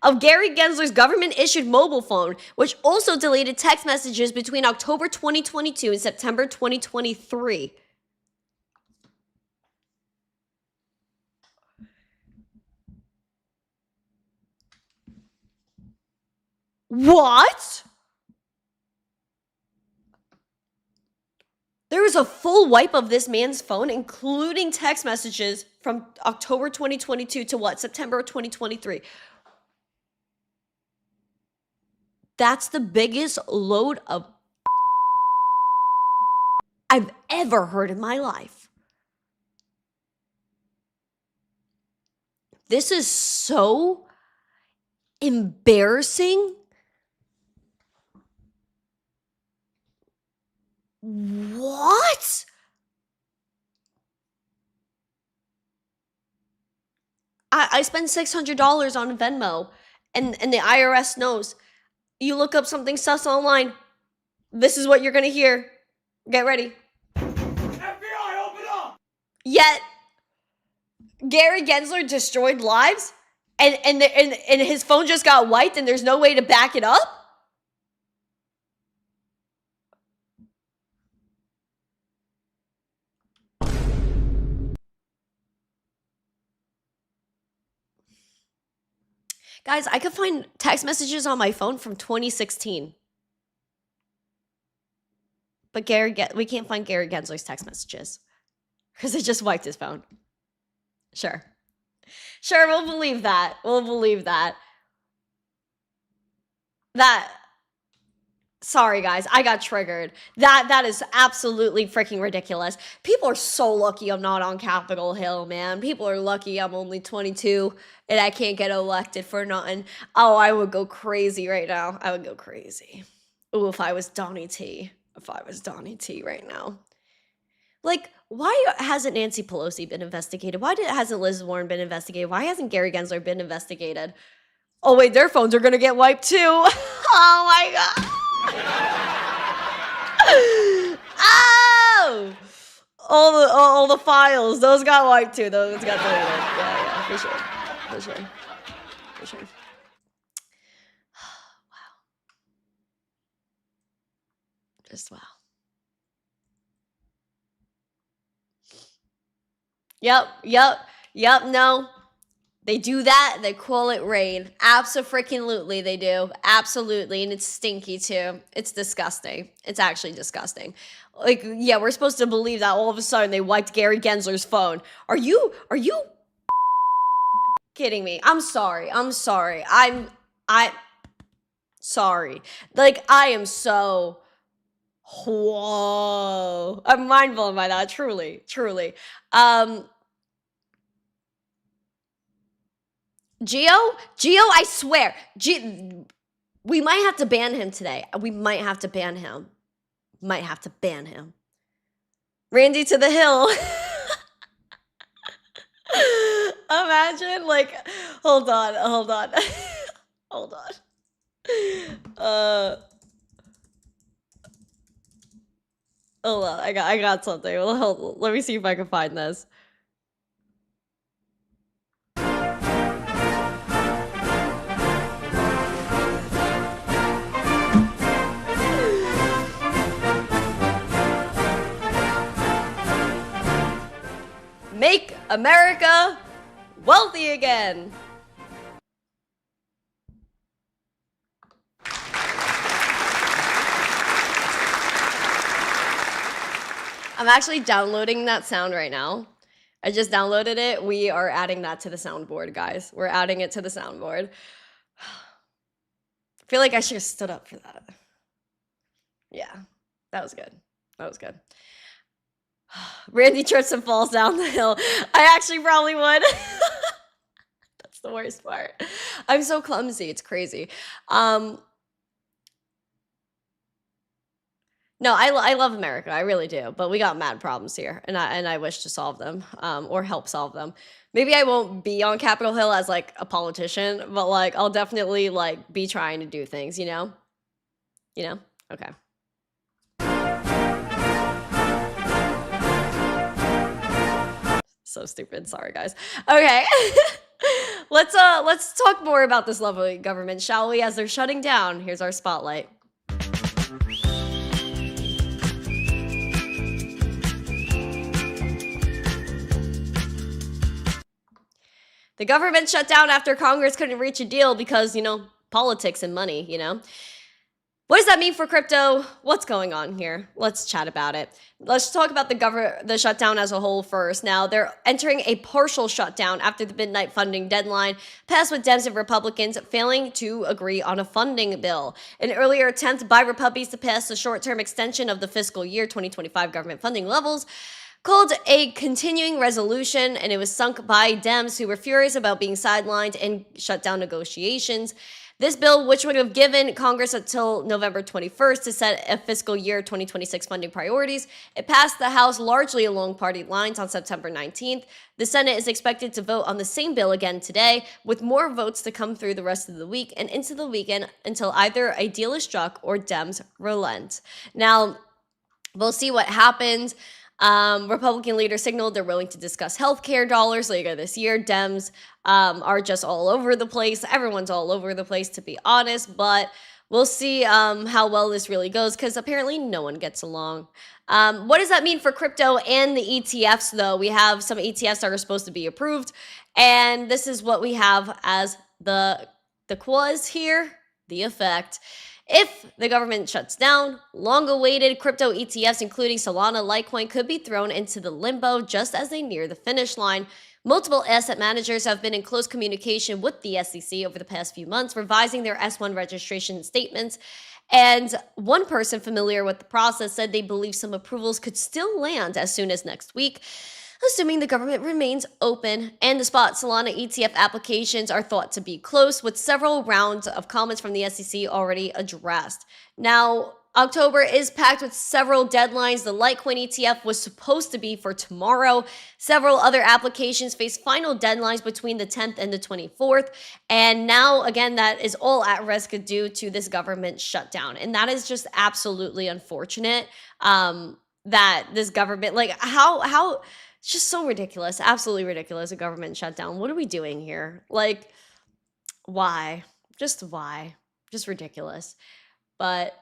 of Gary Gensler's government-issued mobile phone, which also deleted text messages between October 2022 and September 2023. What? There was a full wipe of this man's phone, including text messages from October 2022 to what? September 2023. That's the biggest load of I've ever heard in my life. This is so embarrassing. What? I spend $600 on Venmo, and the IRS knows. You look up something sus online, this is what you're gonna hear. Get ready. FBI, open up! Yet, Gary Gensler destroyed lives, and his phone just got wiped, and there's no way to back it up? Guys, I could find text messages on my phone from 2016. But we can't find Gary Gensler's text messages because it just wiped his phone. Sure, we'll believe that. Sorry, guys, I got triggered. That is absolutely freaking ridiculous. People are so lucky I'm not on Capitol Hill, man. People are lucky I'm only 22 and I can't get elected for nothing. Oh, I would go crazy right now. I would go crazy. Ooh, if I was Donnie T right now. Like, why hasn't Nancy Pelosi been investigated? Why hasn't Liz Warren been investigated? Why hasn't Gary Gensler been investigated? Oh, wait, their phones are going to get wiped too. Oh, my God. Oh! All the files. Those got wiped too. Those got deleted. Yeah, for sure. Wow. Just wow. Yep, no. They do that, they call it rain. Abso-freaking-lutely they do. Absolutely, and it's stinky too. It's disgusting. It's actually disgusting. Like, yeah, we're supposed to believe that all of a sudden they wiped Gary Gensler's phone. Are you kidding me? I'm sorry. I'm sorry. Like, I am so, whoa. I'm mind blown by that, truly. Gio, I swear, we might have to ban him today. We might have to ban him. Randy to the hill. Imagine, like, hold on. Hold on. Hold on. I got something. Let me see if I can find this. Make America wealthy again. I'm actually downloading that sound right now. I just downloaded it. We are adding that to the soundboard, guys. We're adding it to the soundboard. I feel like I should have stood up for that. Yeah, that was good. That was good. Randy trips and falls down the hill. I actually probably would. That's the worst part. I'm so clumsy. It's crazy. No, I love America. I really do. But we got mad problems here, and I wish to solve them, or help solve them. Maybe I won't be on Capitol Hill as like a politician, but like I'll definitely like be trying to do things. You know. Okay. So stupid. Sorry, guys. Okay. Let's talk more about this lovely government, shall we? As they're shutting down, here's our spotlight. The government shut down after Congress couldn't reach a deal because, politics and money, What does that mean for crypto? What's going on here? Let's chat about it. Let's talk about the shutdown as a whole first. Now, they're entering a partial shutdown after the midnight funding deadline passed with Dems and Republicans failing to agree on a funding bill. An earlier attempt by Republicans to pass the short-term extension of the fiscal year 2025 government funding levels called a continuing resolution, and it was sunk by Dems, who were furious about being sidelined in shutdown negotiations. This bill, which would have given Congress until November 21st to set a fiscal year 2026 funding priorities, it passed the House largely along party lines on September 19th. The Senate is expected to vote on the same bill again today, with more votes to come through the rest of the week and into the weekend until either a deal is struck or Dems relent. Now, we'll see what happens. Republican leaders signaled they're willing to discuss healthcare dollars later this year. Dems are just all over the place. Everyone's all over the place, to be honest, but we'll see how well this really goes, because apparently no one gets along. What does that mean for crypto and the ETFs, though? We have some ETFs that are supposed to be approved, and this is what we have as the clause here, the effect. If the government shuts down, long-awaited crypto ETFs, including Solana, Litecoin, could be thrown into the limbo just as they near the finish line. Multiple asset managers have been in close communication with the SEC over the past few months, revising their S1 registration statements. And one person familiar with the process said they believe some approvals could still land as soon as next week, assuming the government remains open. And the spot Solana ETF applications are thought to be close, with several rounds of comments from the SEC already addressed. Now, October is packed with several deadlines. The Litecoin ETF was supposed to be for tomorrow. Several other applications face final deadlines between the 10th and the 24th. And now, again, that is all at risk due to this government shutdown. And that is just absolutely unfortunate, that this government, like, how it's just so ridiculous, absolutely ridiculous, a government shutdown. What are we doing here? Like, why? Just why? Just ridiculous. But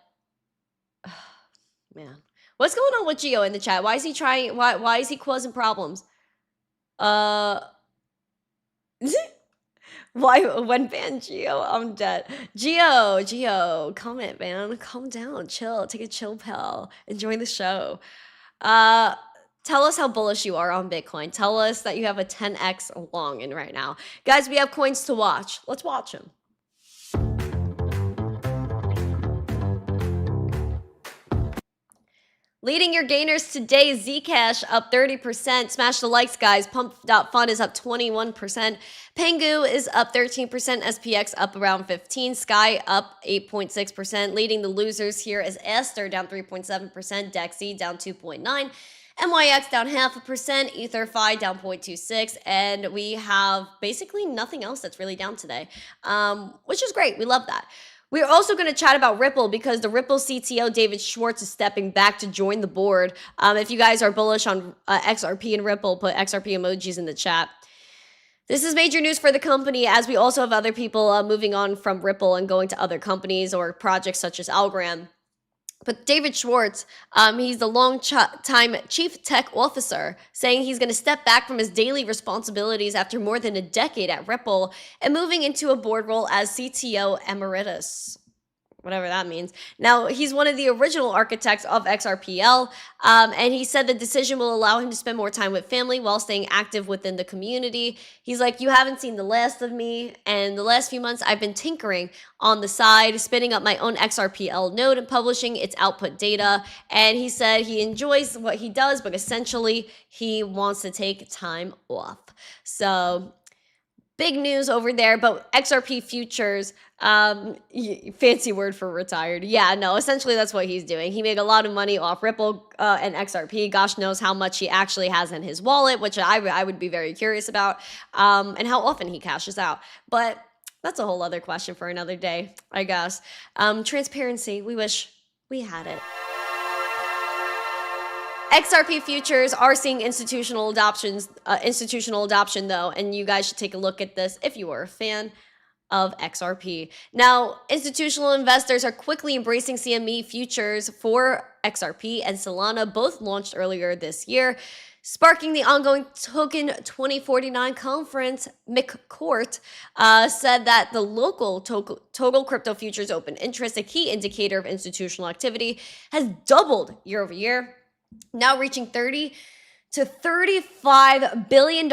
man, what's going on with Geo in the chat? Why is he trying? Why is he causing problems? Why when ban Geo? I'm dead. Geo, comment, man. Calm down, chill. Take a chill pill. Enjoy the show. Tell us how bullish you are on Bitcoin. Tell us that you have a 10x long in right now. Guys, we have coins to watch. Let's watch them. Leading your gainers today, Zcash up 30%. Smash the likes, guys. Pump.fun is up 21%. Pengu is up 13%. SPX up around 15%. Sky up 8.6%. Leading the losers here is Esther down 3.7%. Dexy down 2.9%. MYX down 0.5%, EtherFi down 0.26, and we have basically nothing else that's really down today, which is great. We love that. We're also going to chat about Ripple because the Ripple CTO, David Schwartz, is stepping back to join the board. If you guys are bullish on XRP and Ripple, put XRP emojis in the chat. This is major news for the company, as we also have other people moving on from Ripple and going to other companies or projects such as Algorand. But David Schwartz, he's the long-time chief tech officer, saying he's going to step back from his daily responsibilities after more than a decade at Ripple and moving into a board role as CTO emeritus. Whatever that means. Now, he's one of the original architects of XRPL, and he said the decision will allow him to spend more time with family while staying active within the community. He's like, you haven't seen the last of me, and the last few months I've been tinkering on the side, spinning up my own XRPL node and publishing its output data, and he said he enjoys what he does, but essentially he wants to take time off. So big news over there, but XRP futures, fancy word for retired. Yeah, no, essentially that's what he's doing. He made a lot of money off Ripple and XRP. Gosh knows how much he actually has in his wallet, which I would be very curious about, and how often he cashes out. But that's a whole other question for another day, I guess. Transparency, we wish we had it. XRP futures are seeing institutional adoption though, and you guys should take a look at this if you are a fan of XRP. Now, institutional investors are quickly embracing CME futures for XRP and Solana, both launched earlier this year, sparking the ongoing Token 2049 conference. McCourt said that the local total crypto futures open interest, a key indicator of institutional activity, has doubled year over year, now reaching $30 to $35 billion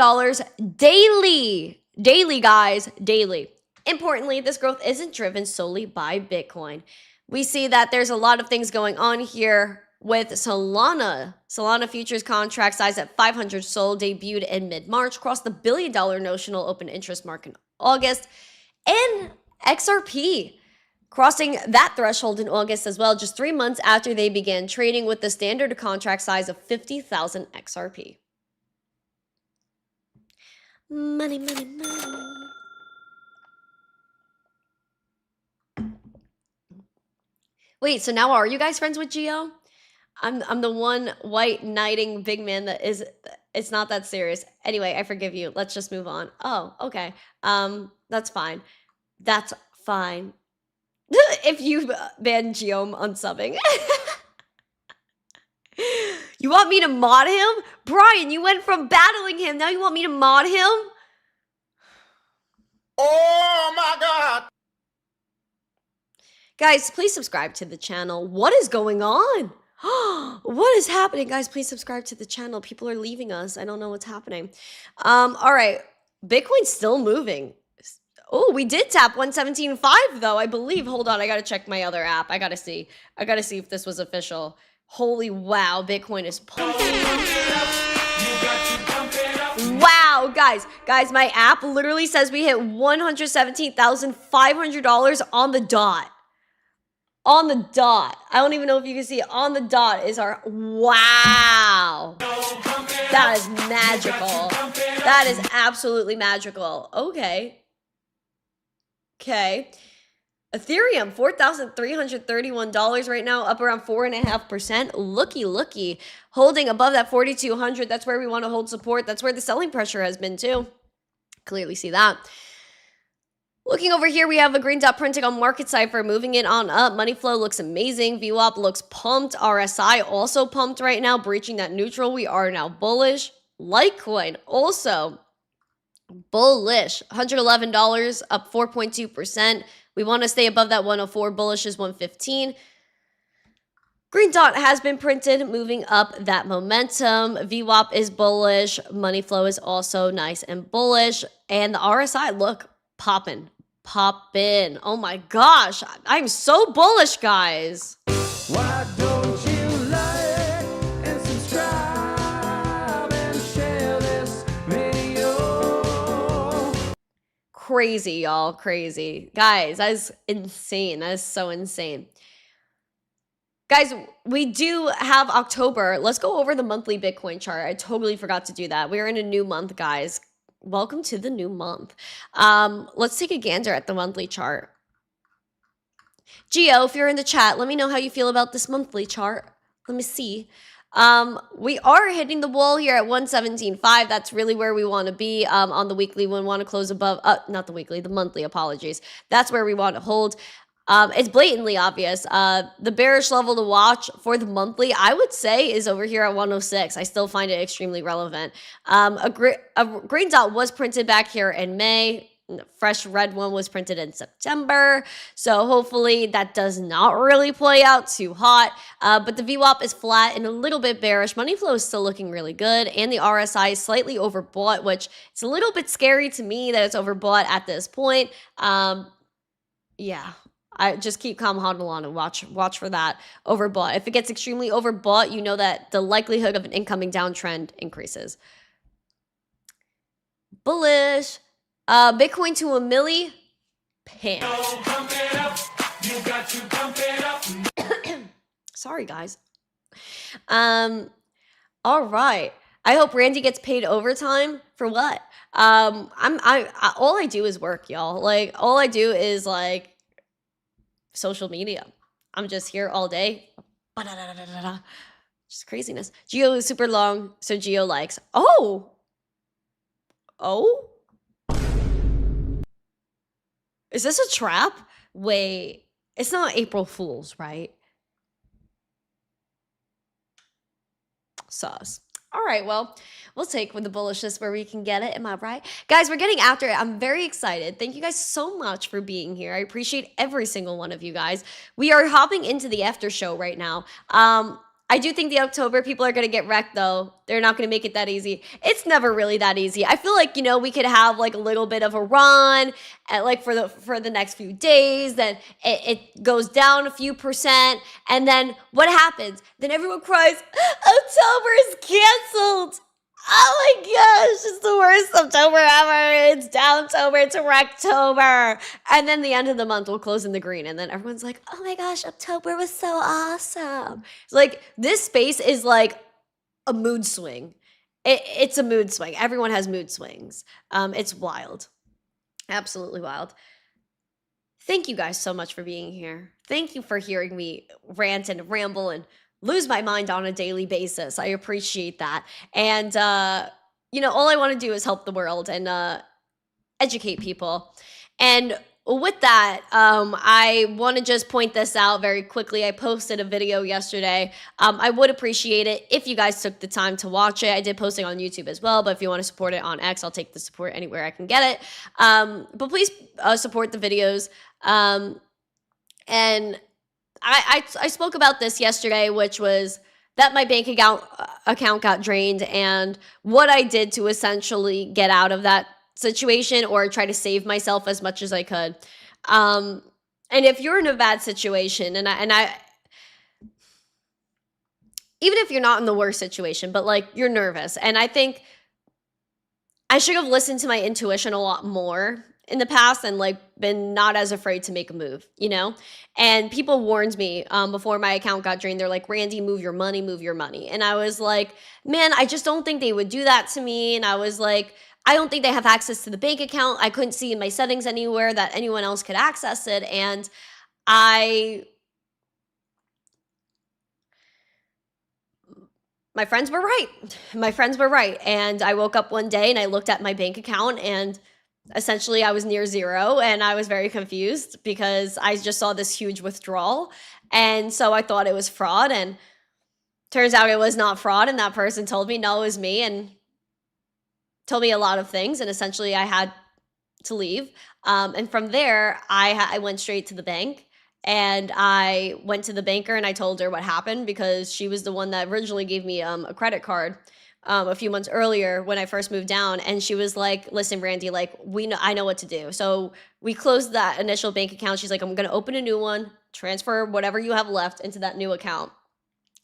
daily. Daily, guys, daily. Importantly, this growth isn't driven solely by Bitcoin. We see that there's a lot of things going on here with Solana. Solana futures contract size at 500 SOL debuted in mid-March, crossed the $1 billion notional open interest mark in August, and XRP crossing that threshold in August as well, just 3 months after they began trading with the standard contract size of 50,000 XRP. Money, money, money. Wait, so now are you guys friends with Geo? I'm the one white knighting big man that is, it's not that serious. Anyway, I forgive you. Let's just move on. Oh, okay. That's fine. That's fine. If you ban Geom unsubbing. You want me to mod him? Brian, you went from battling him, now you want me to mod him? Oh my God! Guys, please subscribe to the channel. What is going on? What is happening? Guys, please subscribe to the channel. People are leaving us. I don't know what's happening. All right. Bitcoin's still moving. Oh, we did tap 117.5 though, I believe. Hold on, I gotta check my other app. I gotta see if this was official. Holy wow, Bitcoin is pumping. Wow, guys, my app literally says we hit $117,500 on the dot. On the dot. I don't even know if you can see it. On the dot is our, wow. That is magical. That is absolutely magical. Okay. Ethereum, $4,331 right now, up around 4.5%. Looky. Holding above that 4,200. That's where we want to hold support. That's where the selling pressure has been too. Clearly see that. Looking over here, we have a green dot printing on market Cipher, moving it on up. Money flow looks amazing. VWAP looks pumped. RSI also pumped right now, breaching that neutral. We are now bullish. Litecoin also bullish. $111, up 4.2%. We want to stay above that 104. Bullish is 115. Green dot has been printed, moving up that momentum. VWAP is bullish. Money flow is also nice and bullish. And the RSI, look, popping. Oh my gosh. I'm so bullish, guys. Why don't you like and subscribe and share this video? Crazy, y'all. Crazy. Guys, that is insane. That is so insane. Guys, we do have October. Let's go over the monthly Bitcoin chart. I totally forgot to do that. We're in a new month, guys. Welcome to the new month. Let's take a gander at the monthly chart. Gio, if you're in the chat, let me know how you feel about this monthly chart. Let me see. We are hitting the wall here at 117.5. That's really where we want to be. On the weekly, we want to close above, not the weekly, the monthly, apologies. That's where we want to hold. It's blatantly obvious. The bearish level to watch for the monthly, I would say, is over here at 106. I still find it extremely relevant. A green dot was printed back here in May. Fresh red one was printed in September. So hopefully that does not really play out too hot. But the VWAP is flat and a little bit bearish. Money flow is still looking really good. And the RSI is slightly overbought, which it's a little bit scary to me that it's overbought at this point. Yeah. I just keep calm, huddle on and watch for that overbought. If it gets extremely overbought, you know that the likelihood of an incoming downtrend increases. Bullish. Bitcoin to a milli. Pam. Sorry, guys. All right. I hope Randi gets paid overtime for what? All I do is work, y'all. Like, all I do is like social media. I'm just here all day. Just craziness. Geo is super long, so Geo likes. Oh. Is this a trap? Wait, it's not April Fool's, right? Sus. All right, well, we'll take with the bullishness where we can get it. Am I right? Guys, we're getting after it. I'm very excited. Thank you guys so much for being here. I appreciate every single one of you guys. We are hopping into the after show right now. I do think the October people are going to get wrecked, though. They're not going to make it that easy. It's never really that easy. I feel like, we could have like a little bit of a run at, like for the next few days. Then it goes down a few percent. And then what happens? Then everyone cries, October is canceled. Oh my gosh, it's the worst October ever. It's Downtober to Wrecktober. And then the end of the month will close in the green. And then everyone's like, oh my gosh, October was so awesome. It's like this space is like a mood swing. It's a mood swing. Everyone has mood swings. It's wild. Absolutely wild. Thank you guys so much for being here. Thank you for hearing me rant and ramble and lose my mind on a daily basis. I appreciate that. And, all I want to do is help the world and educate people. And with that, I want to just point this out very quickly. I posted a video yesterday. I would appreciate it if you guys took the time to watch it. I did post it on YouTube as well, but if you want to support it on X, I'll take the support anywhere I can get it. But please support the videos. And I spoke about this yesterday, which was that my bank account got drained and what I did to essentially get out of that situation or try to save myself as much as I could. And if you're in a bad situation, and I even if you're not in the worst situation, but like you're nervous, and I think I should have listened to my intuition a lot more in the past and like been not as afraid to make a move, And people warned me before my account got drained. They're like, Randi, move your money. And I was like, man, I just don't think they would do that to me. And I was like, I don't think they have access to the bank account. I couldn't see in my settings anywhere that anyone else could access it. And my friends were right. And I woke up one day and I looked at my bank account and essentially I was near zero and I was very confused because I just saw this huge withdrawal. And so I thought it was fraud, and turns out it was not fraud. And that person told me, no, it was me, and told me a lot of things. And essentially I had to leave. And from there, I went straight to the bank, and I went to the banker and I told her what happened because she was the one that originally gave me a credit card a few months earlier when I first moved down. And she was like, listen, Randi, like I know what to do. So we closed that initial bank account. She's like, I'm going to open a new one, transfer whatever you have left into that new account.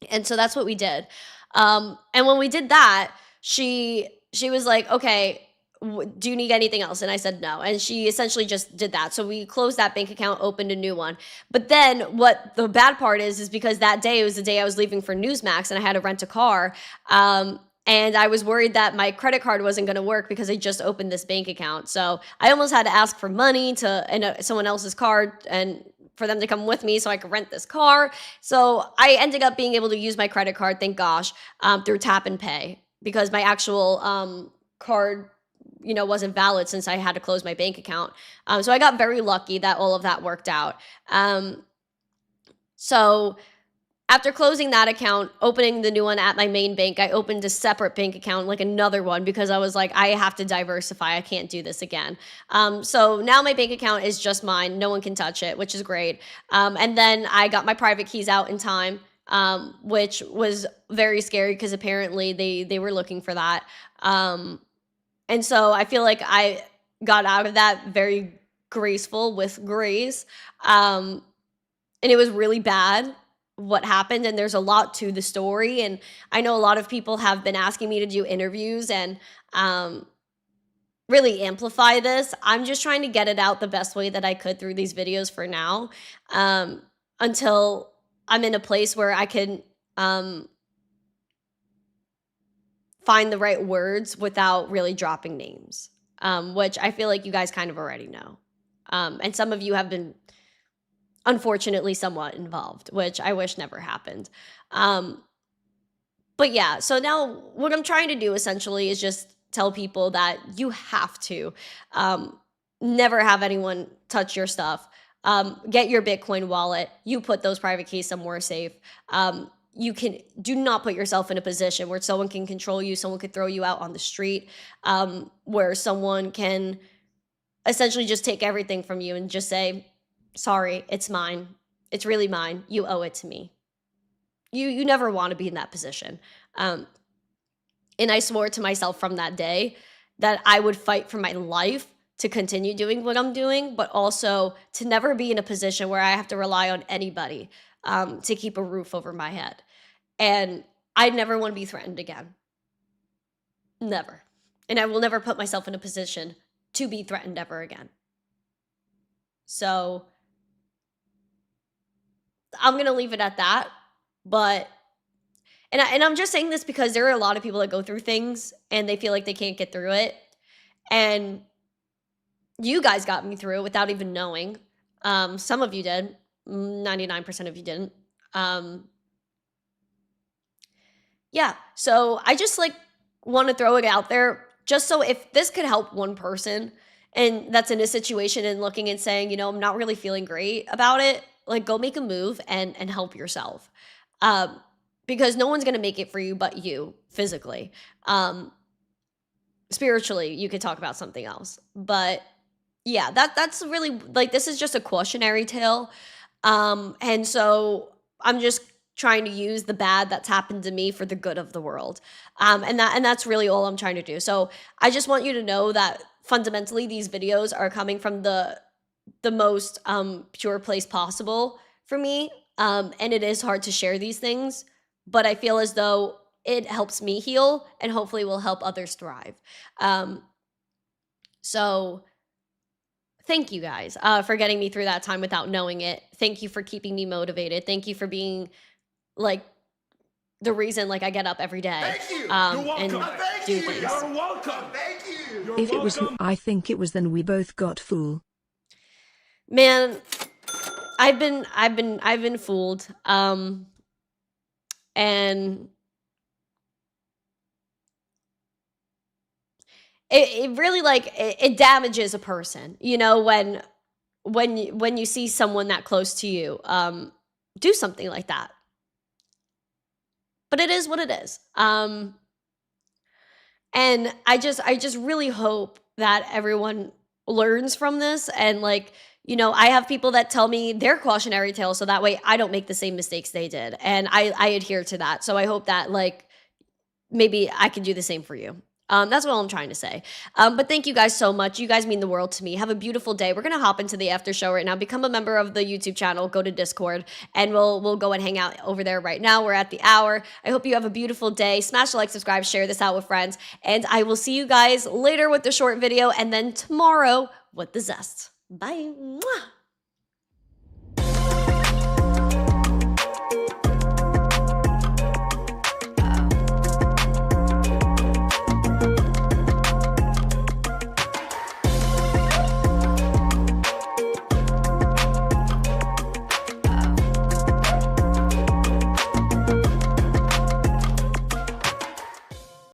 And so that's what we did. And when we did that, she was like, okay, do you need anything else? And I said no. And she essentially just did that. So we closed that bank account, opened a new one. But then what the bad part is because that day, it was the day I was leaving for Newsmax and I had to rent a car. And I was worried that my credit card wasn't going to work because I just opened this bank account. So I almost had to ask for money to someone else's card and for them to come with me so I could rent this car. So I ended up being able to use my credit card, thank gosh, through Tap and Pay because my actual card, wasn't valid since I had to close my bank account. So I got very lucky that all of that worked out. So after closing that account, opening the new one at my main bank, I opened a separate bank account, like another one, because I was like, I have to diversify. I can't do this again. So now my bank account is just mine. No one can touch it, which is great. And then I got my private keys out in time, which was very scary because apparently they were looking for that. And so I feel like I got out of that very graceful with grace. And it was really bad what happened, and there's a lot to the story, and I know a lot of people have been asking me to do interviews and really amplify this. I'm just trying to get it out the best way that I could through these videos for now, until I'm in a place where I can find the right words without really dropping names, which I feel like you guys kind of already know, and some of you have been unfortunately somewhat involved, which I wish never happened. But yeah, so now what I'm trying to do essentially is just tell people that you have to never have anyone touch your stuff. Get your Bitcoin wallet. You put those private keys somewhere safe. Do not put yourself in a position where someone can control you, someone could throw you out on the street, where someone can essentially just take everything from you and just say, sorry, it's mine. It's really mine. You owe it to me. You never want to be in that position. And I swore to myself from that day that I would fight for my life to continue doing what I'm doing, but also to never be in a position where I have to rely on anybody to keep a roof over my head. And I never want to be threatened again. Never. And I will never put myself in a position to be threatened ever again. So I'm going to leave it at that. But, and I'm just saying this because there are a lot of people that go through things and they feel like they can't get through it. And you guys got me through it without even knowing. Some of you did. 99% of you didn't. Yeah. So I just want to throw it out there just so if this could help one person and that's in a situation and looking and saying, I'm not really feeling great about it, go make a move and help yourself. Because no one's going to make it for you but you physically. Spiritually, you could talk about something else. But yeah, that's really, this is just a cautionary tale. And so I'm just trying to use the bad that's happened to me for the good of the world. And that's really all I'm trying to do. So I just want you to know that fundamentally these videos are coming from the most pure place possible for me. And it is hard to share these things, but I feel as though it helps me heal and hopefully will help others thrive. So thank you guys for getting me through that time without knowing it. Thank you for keeping me motivated. Thank you for being the reason I get up every day. Thank you. You're welcome. And Thank do you. things. You're welcome. Thank you. You're If it was, welcome. I think it was then we both got fool. Man, I've been fooled. And it really it damages a person, when you see someone that close to you do something like that. But it is what it is. And I just really hope that everyone learns from this and I have people that tell me their cautionary tale so that way I don't make the same mistakes they did. And I adhere to that. So I hope that maybe I can do the same for you. That's what I'm trying to say. But thank you guys so much. You guys mean the world to me. Have a beautiful day. We're gonna hop into the after show right now. Become a member of the YouTube channel. Go to Discord, and we'll go and hang out over there right now. We're at the hour. I hope you have a beautiful day. Smash the like, subscribe, share this out with friends, and I will see you guys later with the short video, and then tomorrow with the zest. Bye. Mwah.